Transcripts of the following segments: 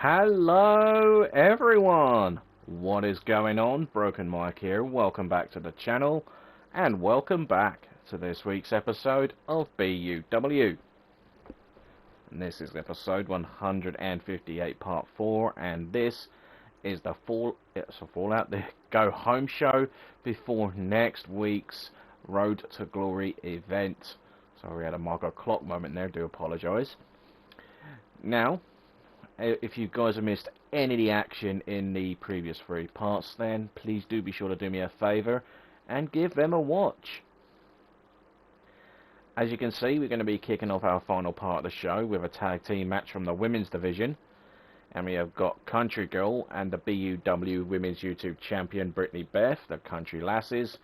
Hello everyone, what is going on? Broken Mike here. Welcome back to the channel and welcome back to this week's episode of BUW. And this is episode 158 part 4, and this is the Fallout the Go Home show before next week's Road to Glory event. Sorry, we had a Marco clock moment there, do apologise. Now, if you guys have missed any of the action in the previous 3 parts, then please do be sure to do me a favour and give them a watch. As you can see, we're going to be kicking off our final part of the show with a tag team match from the women's division. And we have got Country Girl and the BUW Women's YouTube Champion Brittany Beth, the Country Lasses,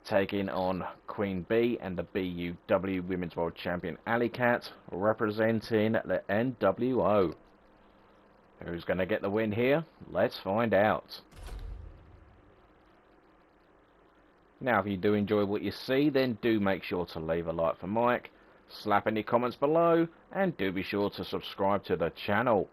taking on Queen Bee and the BUW Women's World Champion Alley Cat, representing the NWO. Who's going to get the win here? Let's find out. Now, if you do enjoy what you see, then do make sure to leave a like for Mike, slap any comments below, and do be sure to subscribe to the channel.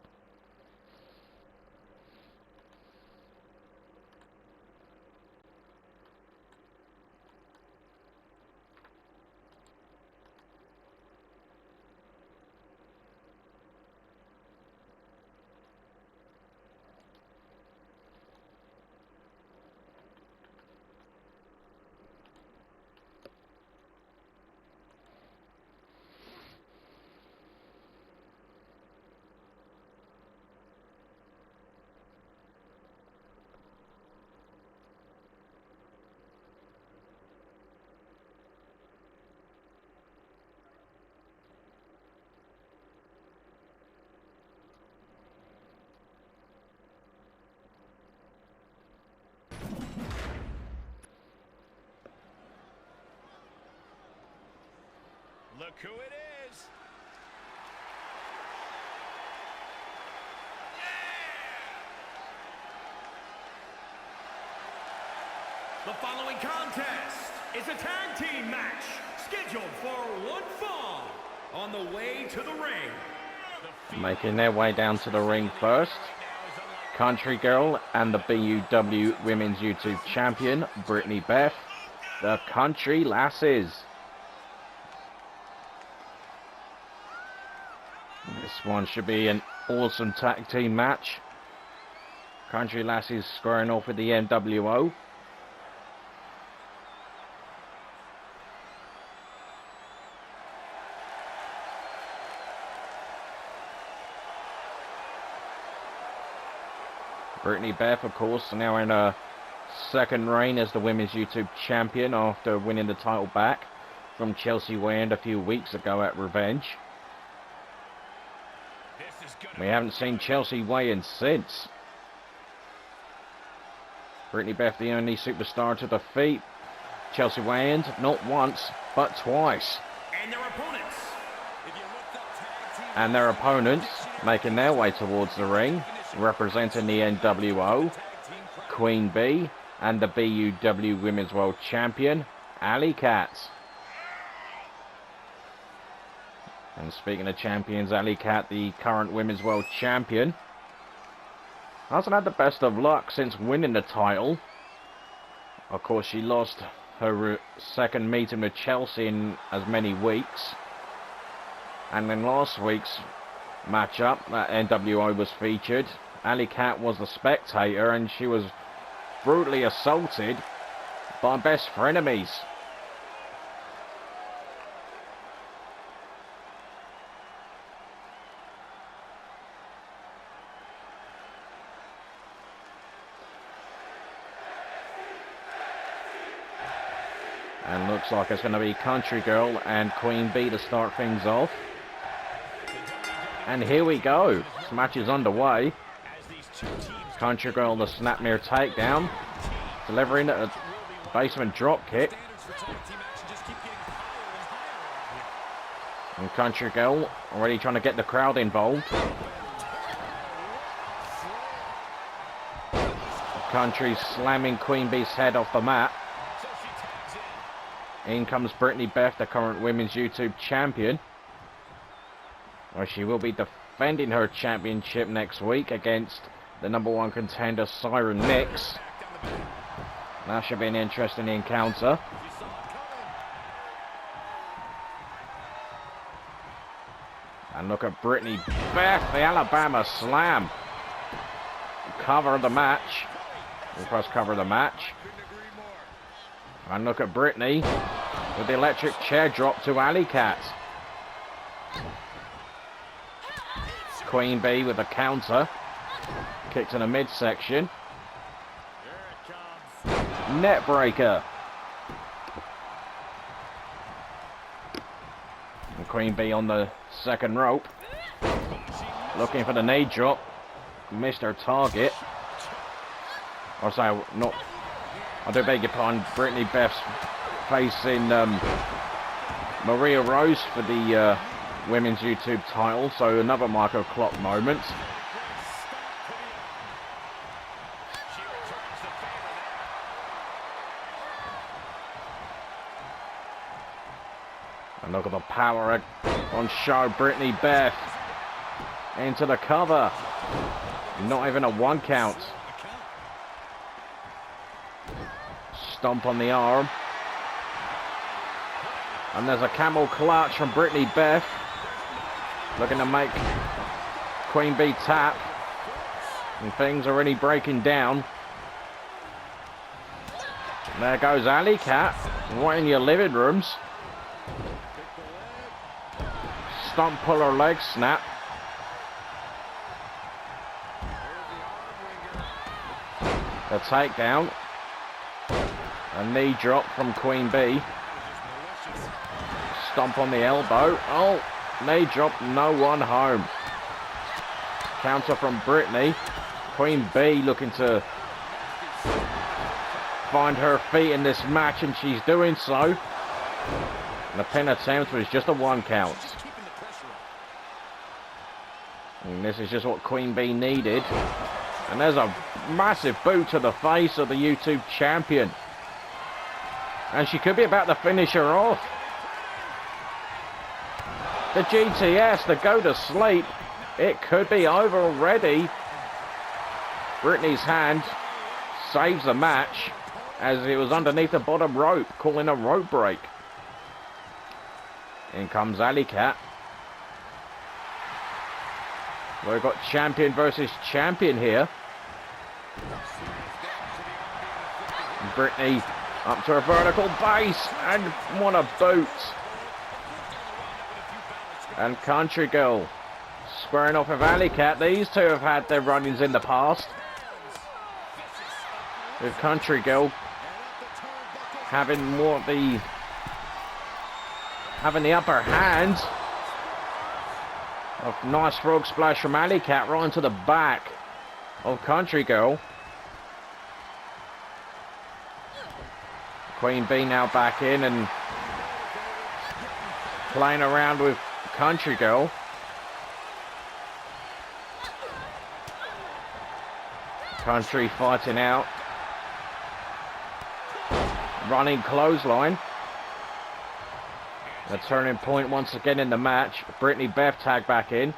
Look who it is. Yeah! The following contest is a tag team match scheduled for one fall. On the way to the ring. Making their way down to the ring first, Country Girl and the BUW Women's YouTube Champion Brittany Beth, the Country Lasses. This one should be an awesome tag team match. Country Lasses squaring off with the NWO. Brittany Beth, of course, now in her second reign as the Women's YouTube Champion after winning the title back from Chelsea Wayand a few weeks ago at Revenge. We haven't seen Chelsea Wayand since. Brittany Beth, the only superstar to defeat Chelsea Wayand, not once, but twice. And their opponents making their way towards the ring, representing the NWO, Queen Bee, and the BUW Women's World Champion, Alley Cat. And speaking of champions, Alley Cat, the current Women's World Champion, hasn't had the best of luck since winning the title. Of course, she lost her second meeting with Chelsea in as many weeks. And in last week's matchup, that NWO was featured. Alley Cat was the spectator, and she was brutally assaulted by best frenemies. And looks like it's going to be Country Girl and Queen Bee to start things off. And here we go. This match is underway. Country Girl, the snapmare takedown, delivering a basement drop kick. And Country Girl already trying to get the crowd involved. Country slamming Queen Bee's head off the mat. In comes Brittany Beth, the current Women's YouTube Champion. Well, she will be defending her championship next week against the #1 contender Siren Mix. That should be an interesting encounter. And look at Brittany Beth, the Alabama Slam. Cover of the match. First cover of the match. And look at Brittany with the electric chair drop to Alley Cat. Queen Bee with a counter. Kick to the midsection. Net breaker. And Queen Bee on the second rope. Looking for the knee drop. Missed her target. Or sorry, not. I do beg your pardon. Brittany Beth's facing Maria Rose for the women's YouTube title. So another Marco Clock moment. And look at the power on show. Brittany Beth into the cover. Not even a 1 count. Stomp on the arm. And there's a camel clutch from Brittany Beth. Looking to make Queen Bee tap. And things are really breaking down. There goes Alley Cat. Right in your living rooms. Stomp, pull her leg, snap. The takedown. A knee drop from Queen Bee. Stomp on the elbow. Oh, knee drop, no one home. Counter from Brittany. Queen Bee looking to find her feet in this match, and she's doing so. And the pin attempt was just a 1 count. And this is just what Queen Bee needed. And there's a massive boot to the face of the YouTube champion. And she could be about to finish her off. The GTS, the go to sleep. It could be over already. Brittany's hand saves the match as it was underneath the bottom rope, calling a rope break. In comes Alley Cat. We've got champion versus champion here. Brittany up to her vertical base, and what a boot. And Country Girl squaring off with Alley Cat. These two have had their run-ins in the past. With Country Girl having the upper hand. A nice frog splash from Alley Cat right into the back of Country Girl. Queen Bee now back in and playing around with Country Girl. Country fighting out. Running clothesline. A turning point once again in the match. Brittany Beth tagged back in.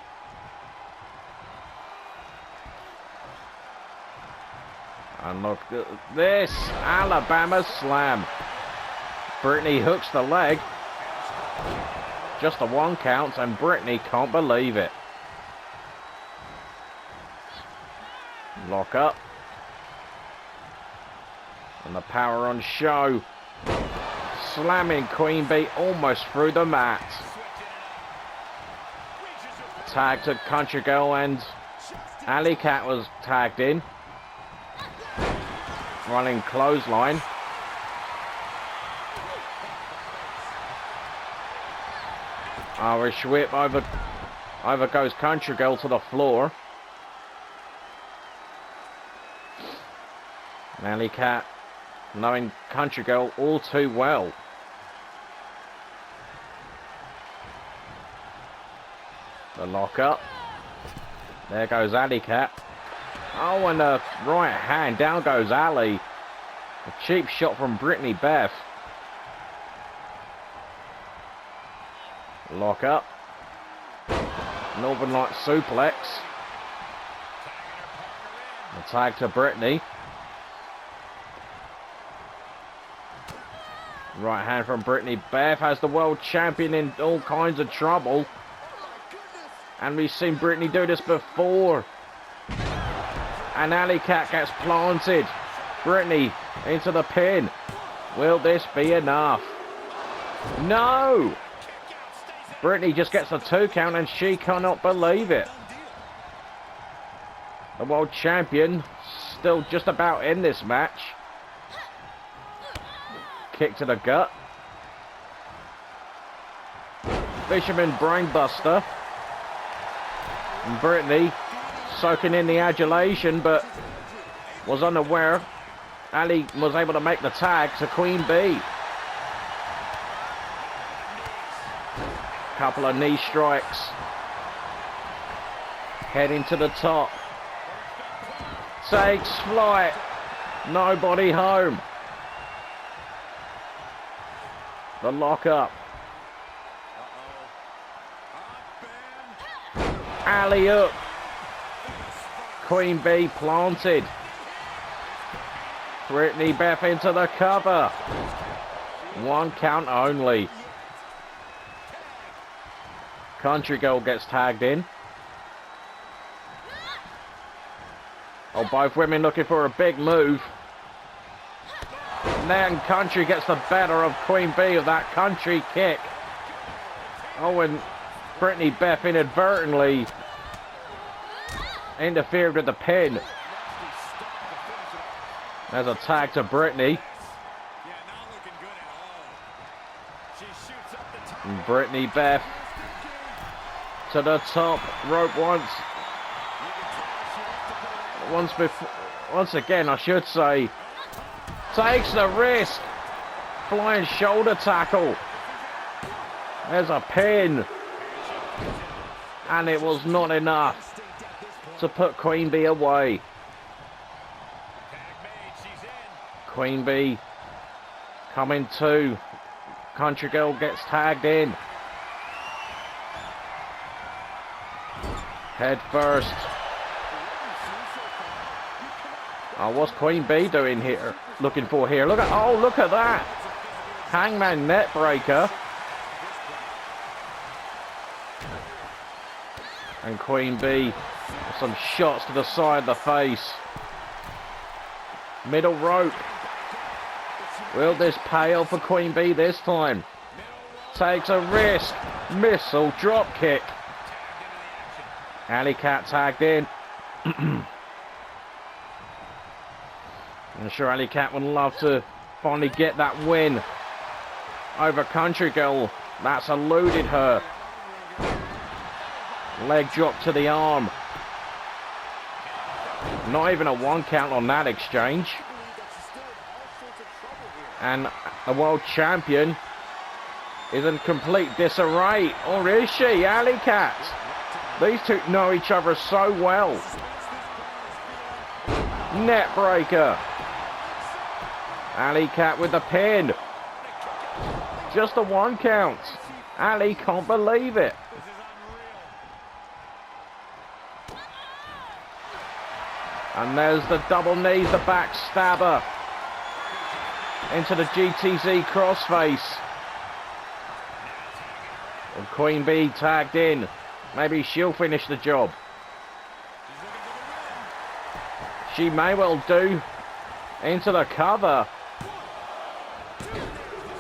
And look at this. Alabama Slam. Brittany hooks the leg. Just a 1 count, and Brittany can't believe it. Lock up. And the power on show. Slamming Queen Bee almost through the mat. Tag to Country Girl, and Alley Cat was tagged in. Running clothesline. Irish whip over goes Country Girl to the floor. Alley Cat knowing Country Girl all too well. The lock up. There goes Alley Cat. Oh, and a right hand. Down goes Alley. A cheap shot from Brittany Beth. Lock up. Northern Light suplex. The tag to Brittany. Right hand from Brittany. Beth has the world champion in all kinds of trouble. And we've seen Brittany do this before. And Alley Cat gets planted. Brittany into the pin. Will this be enough? No! Brittany just gets a 2 count and she cannot believe it. The world champion still just about in this match. Kick to the gut. Fisherman brainbuster. And Brittany soaking in the adulation, but was unaware. Ali was able to make the tag to Queen Bee. Couple of knee strikes. Heading to the top. Takes flight. Nobody home. The lock up. Alley up. Queen Bee planted. Brittany Beth into the cover. 1 count only. Country Girl gets tagged in. Oh, both women looking for a big move. And then Country gets the better of Queen Bee with that country kick. Oh, and Brittany Beth inadvertently interfered with the pin. There's a tag to Brittany. And Brittany Beth to the top rope once again, I should say. Takes the risk. Flying shoulder tackle. There's a pin. And it was not enough to put Queen Bee away. Queen Bee coming to. Country Girl gets tagged in. Head first. Oh, what's Queen Bee doing here? Looking for here? Look at that! Hangman net breaker. And Queen Bee with some shots to the side of the face. Middle rope. Will this pay off for Queen Bee this time? Takes a risk. Missile drop kick. Alley Cat tagged in. I'm sure Alley Cat would love to finally get that win over Country Girl. That's eluded her. Leg drop to the arm. Not even a 1 count on that exchange. And the world champion is in complete disarray. Or is she? Alley Cat. These two know each other so well. Net breaker. Alley Cat with the pin. Just a 1 count. Alley can't believe it. And there's the double knees, the backstabber. Into the GTZ crossface. And Queen Bee tagged in. Maybe she'll finish the job. She may well do. Into the cover.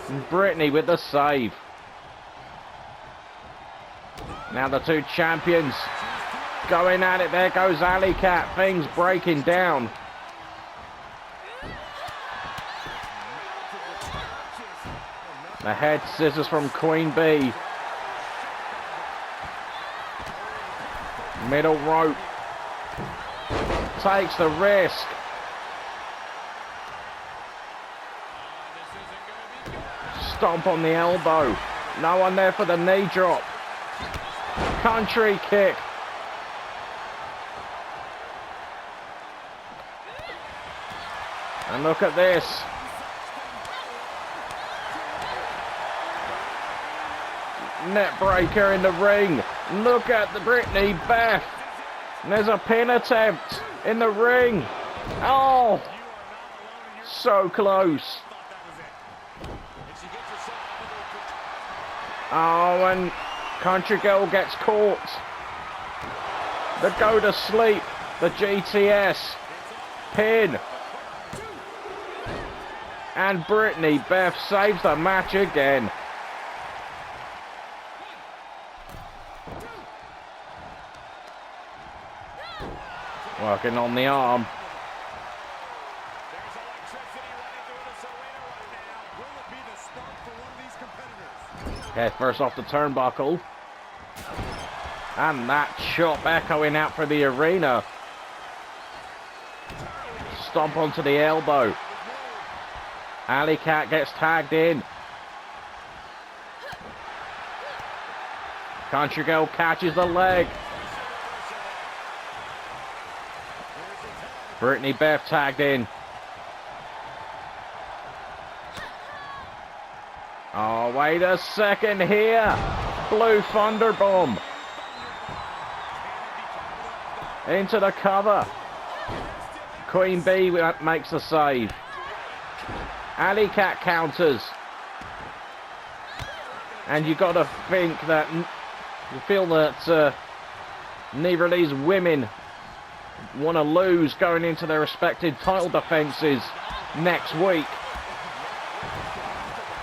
And Brittany with the save. Now the two champions going at it. There goes Alley Cat. Things breaking down. The head scissors from Queen Bee. Middle rope. Takes the risk. Stomp on the elbow. No one there for the knee drop. Country kick. And look at this. Net breaker in the ring. Look at the Brittany Beth. And there's a pin attempt in the ring. Oh, so close. Oh, and Country Girl gets caught. The go to sleep, the GTS pin. And Brittany Beth saves the match again. Working on the arm. Head first off the turnbuckle. And that chop echoing out for the arena. Stomp onto the elbow. Alley Cat gets tagged in. Country Girl catches the leg. Brittany Beth tagged in. Oh, wait a second here. Blue Thunderbomb. Into the cover. Queen Bee makes the save. Alley Cat counters. And you got to think that, you feel that neither of these women want to lose going into their respective title defenses next week.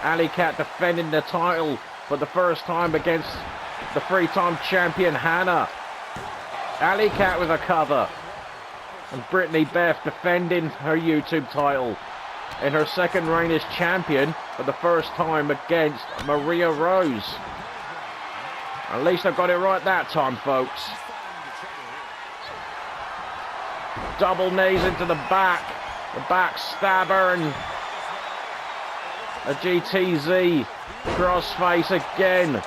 Alley Cat defending the title for the first time against the three-time champion Hannah. Alley Cat with a cover. And Brittany Beth defending her YouTube title in her second reign as champion for the first time against Maria Rose. At least I got it right that time, folks. Double knees into the back stabber, and a GTZ crossface again.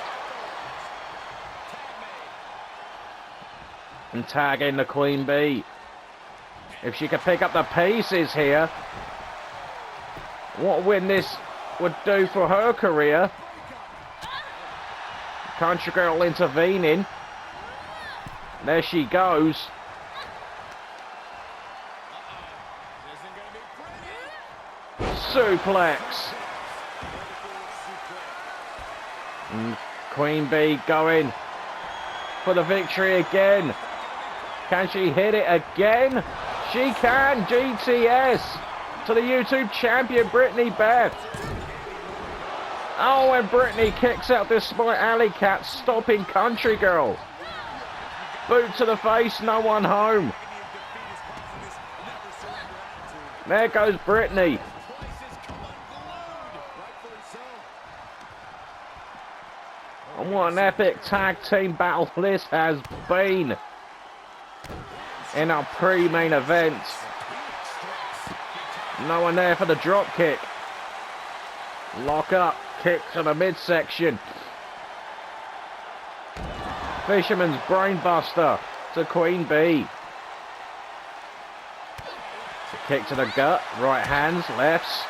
And tagging the Queen Bee. If she could pick up the pieces here, what a win this would do for her career. Country Girl intervening. There she goes. Suplex. And Queen Bee going for the victory again. Can she hit it again? She can. GTS to the YouTube champion Brittany Beth. Oh, and Brittany kicks out despite Alley Cat stopping Country Girl. Boot to the face, no one home. There goes Brittany. And what an epic tag team battle this has been in our pre-main event. No one there for the drop kick. Lock up, kick to the midsection. Fisherman's brainbuster to Queen Bee. Kick to the gut, right hands, lefts.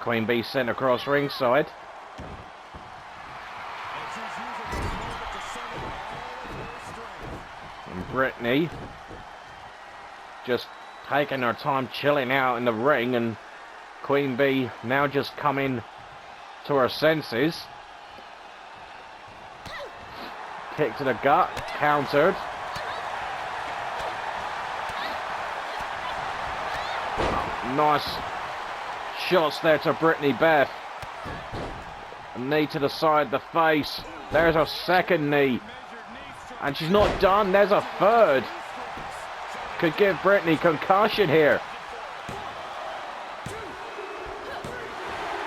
Queen Bee sent across ringside. And Brittany just taking her time chilling out in the ring, and Queen Bee now just coming to her senses. Kick to the gut, countered. Nice shots there to Brittany Beth. A knee to the side, the face. There's her second knee. And she's not done. There's a third. Could give Brittany concussion here.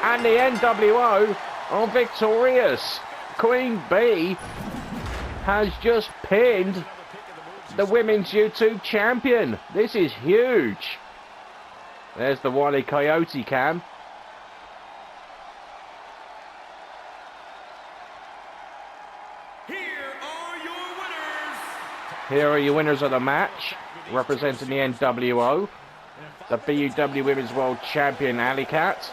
And the NWO are victorious. Queen Bee has just pinned the women's YouTube champion. This is huge. There's the Wile E. Coyote cam. Here are your winners. Here are your winners of the match. representing the NWO, the BUW Women's World Champion Alley Cat,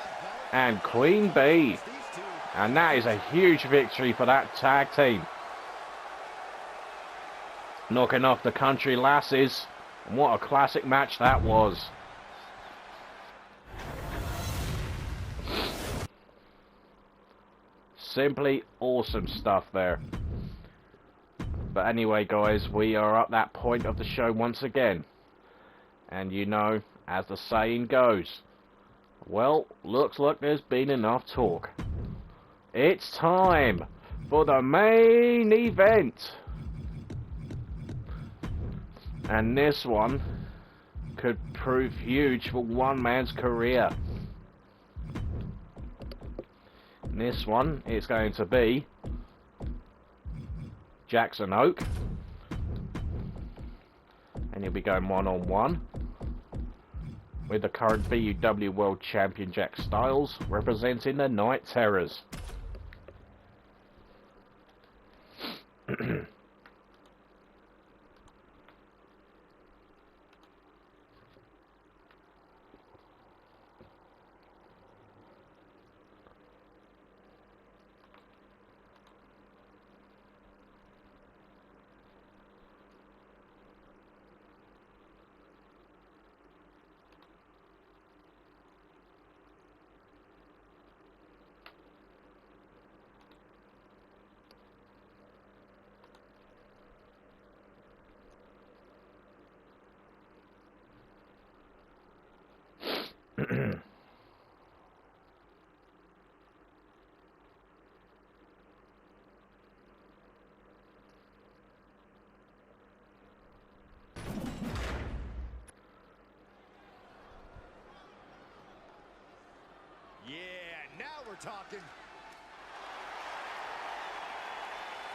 and Queen Bee. And that is a huge victory for that tag team. Knocking off the Country Lasses. And what a classic match that was. Simply awesome stuff there. But anyway, guys, we are at that point of the show once again. And you know, as the saying goes, well, looks like there's been enough talk. It's time for the main event. And this one could prove huge for one man's career. And this one is going to be Jackson Oak, and he'll be going one-on-one with the current BUW World Champion Jack Styles, representing the Night Terrors. Talking.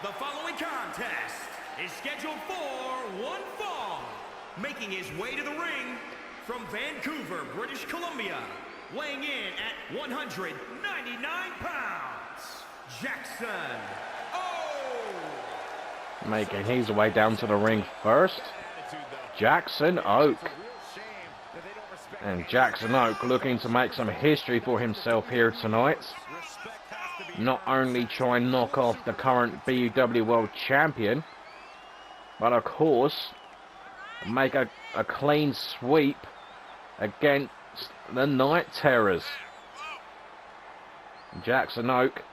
The following contest is scheduled for one fall. Making his way to the ring from Vancouver, British Columbia, weighing in at 199 pounds, Jackson Oak. Making his way down to the ring first, Jackson Oak. And Jackson Oak looking to make some history for himself here tonight. Not only try and knock off the current BUW World Champion, but of course make a clean sweep against the Night Terrors. Jackson Oak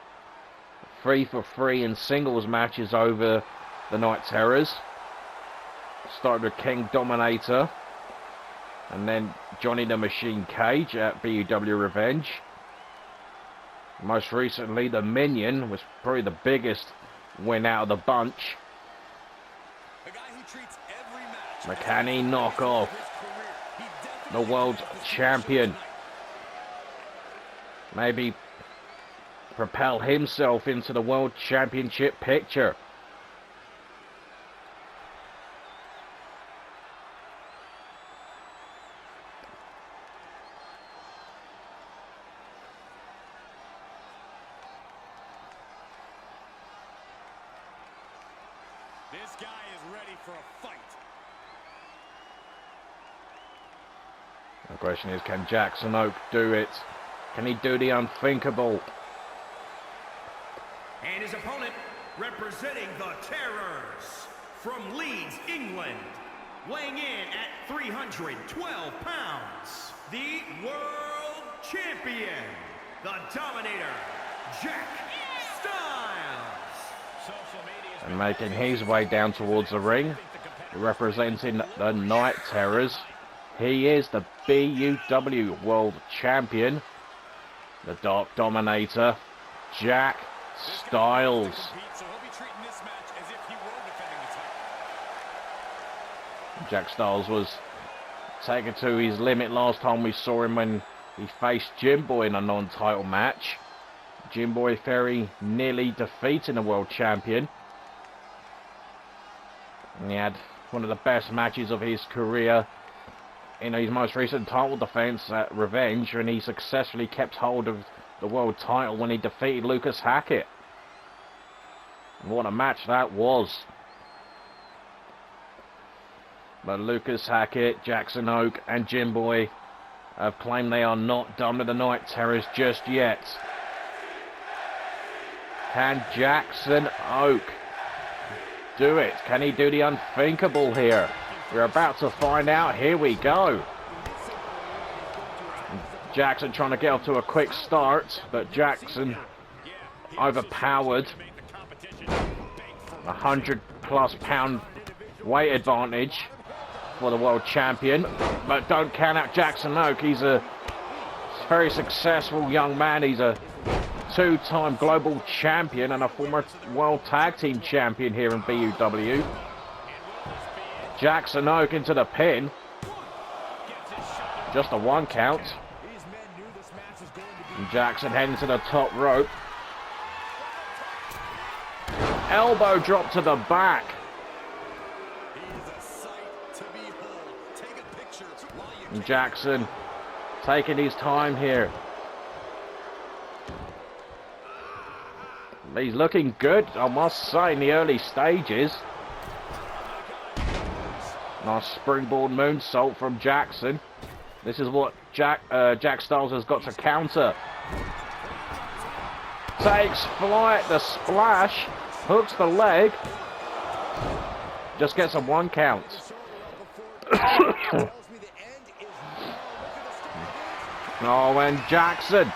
3 for 3 in singles matches over the Night Terrors. Started with King Dominator, and then Johnny the Machine Cage at BUW Revenge. Most recently, the Minion was probably the biggest win out of the bunch. But can he knock off the world champion? Maybe propel himself into the world championship picture. This guy is ready for a fight. The question is, can Jackson Oak do it? Can he do the unthinkable? And his opponent, representing the Terrors, from Leeds, England, weighing in at 312 pounds, the World Champion, the Dominator, Jack Styles. And making his way down towards the ring, representing the Night Terrors, he is the BUW World Champion, the Dark Dominator, Jack Styles. Jack Styles was taken to his limit last time we saw him when he faced Jim Boy in a non-title match. Jim Boy very nearly defeating the World Champion. And he had one of the best matches of his career in his most recent title defense at Revenge, and he successfully kept hold of the world title when he defeated Lucas Hackett. And what a match that was. But Lucas Hackett, Jackson Oak and Jim Boy have claimed they are not done with the Night Terrors just yet. Can Jackson Oak do it? Can he do the unthinkable here? We're about to find out. Here we go. Jackson trying to get off to a quick start, but Jackson overpowered. 100+ pound weight advantage for the world champion, but don't count out Jackson Oak. He's a very successful young man. He's a two-time global champion and a former world tag team champion here in BUW. Jackson Oak into the pin. Just a 1 count. And Jackson heading to the top rope. Elbow drop to the back. And Jackson taking his time here. He's looking good, I must say, in the early stages. Nice springboard moonsault from Jackson. This is what Jack Styles has got to counter. Takes flight, the splash, hooks the leg. Just gets a 1 count. Oh, and Jackson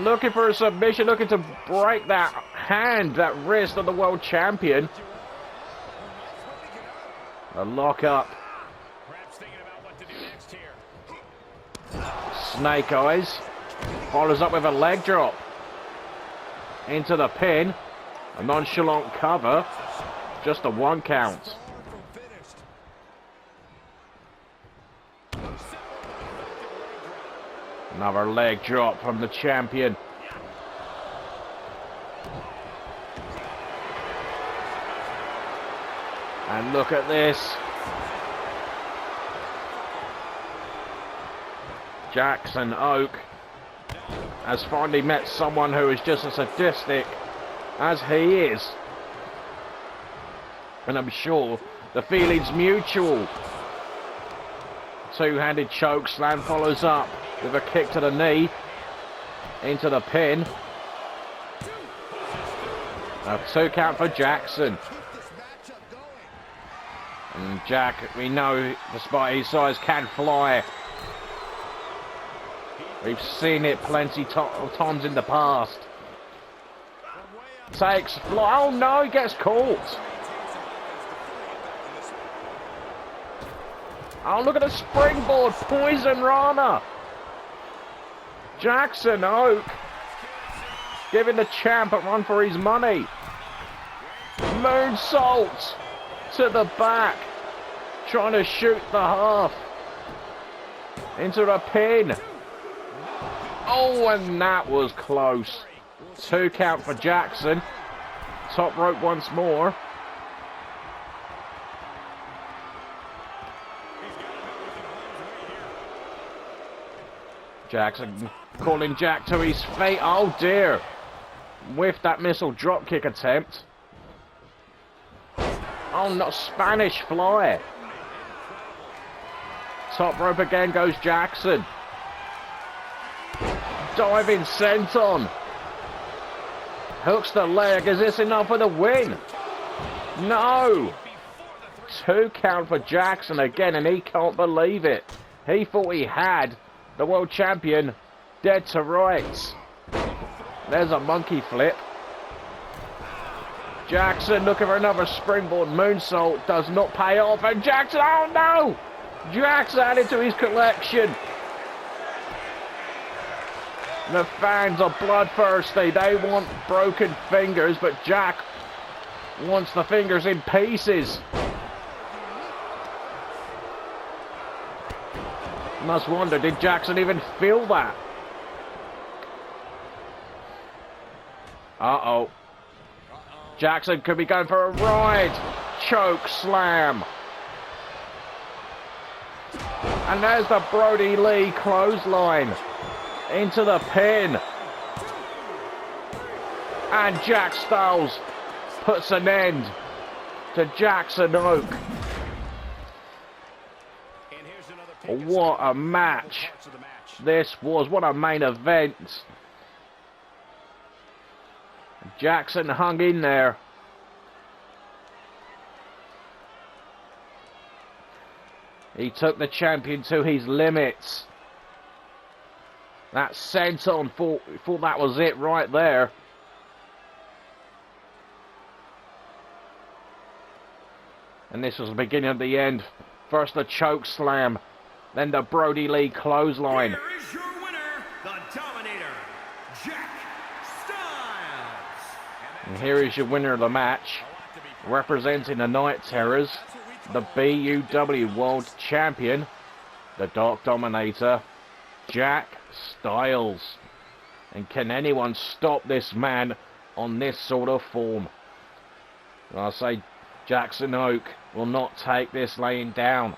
looking for a submission, looking to break that hand, that wrist of the world champion. A lock up. Snake eyes. Follows up with a leg drop. Into the pin. A nonchalant cover. Just a 1 count. Another leg drop from the champion. And look at this. Jackson Oak has finally met someone who is just as sadistic as he is. And I'm sure the feeling's mutual. Two-handed choke slam follows up with a kick to the knee. Into the pin. A 2 count for Jackson. And Jack, we know, despite his size, can fly. We've seen it plenty of times in the past. Takes fly. Oh no, he gets caught. Oh, look at the springboard. Poison Rana. Jackson Oak giving the champ a run for his money. Moonsault to the back. Trying to shoot the half. Into the pin. Oh, and that was close. 2 count for Jackson. Top rope once more. Jackson calling Jack to his fate. Oh dear. With that missile dropkick attempt. Oh, not Spanish fly. Top rope again goes Jackson. Diving senton. Hooks the leg. Is this enough for the win? No. 2 count for Jackson again, and he can't believe it. He thought he had the world champion dead to rights. There's a monkey flip. Jackson looking for another springboard moonsault. Does not pay off. And Jackson, oh no! Jackson added to his collection. The fans are bloodthirsty. They want broken fingers, but Jack wants the fingers in pieces. Must wonder, did Jackson even feel that? Uh-oh. Jackson could be going for a ride. Choke slam. And there's the Brody Lee clothesline. Into the pin. And Jack Styles puts an end to Jackson Oak. What a match this was. What a main event. Jackson hung in there. He took the champion to his limits. That senton thought that was it right there. And this was the beginning of the end. First the choke slam, then the Brody Lee clothesline. Here is your winner, the Dominator, Jack Styles. And here is your winner of the match, representing the Night Terrors, the BUW World Champion, the Dark Dominator, Jack Styles. And can anyone stop this man on this sort of form? I say Jackson Oak will not take this laying down.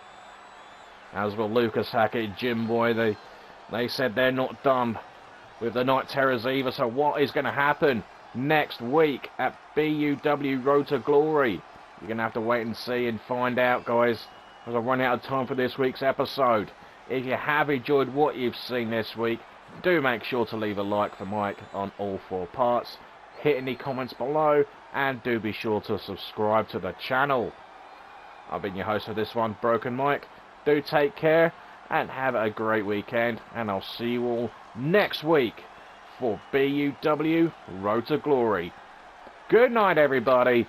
As will Lucas Hackett and Jim Boy. They said they're not done with the Night Terrors either. So what is going to happen next week at BUW Road to Glory? You're going to have to wait and see and find out, guys, as I run out of time for this week's episode. If you have enjoyed what you've seen this week, do make sure to leave a like for Mike on all 4 parts. Hit any comments below, and do be sure to subscribe to the channel. I've been your host for this one, Broken Mike. Do take care, and have a great weekend, and I'll see you all next week for BUW Road to Glory. Good night, everybody.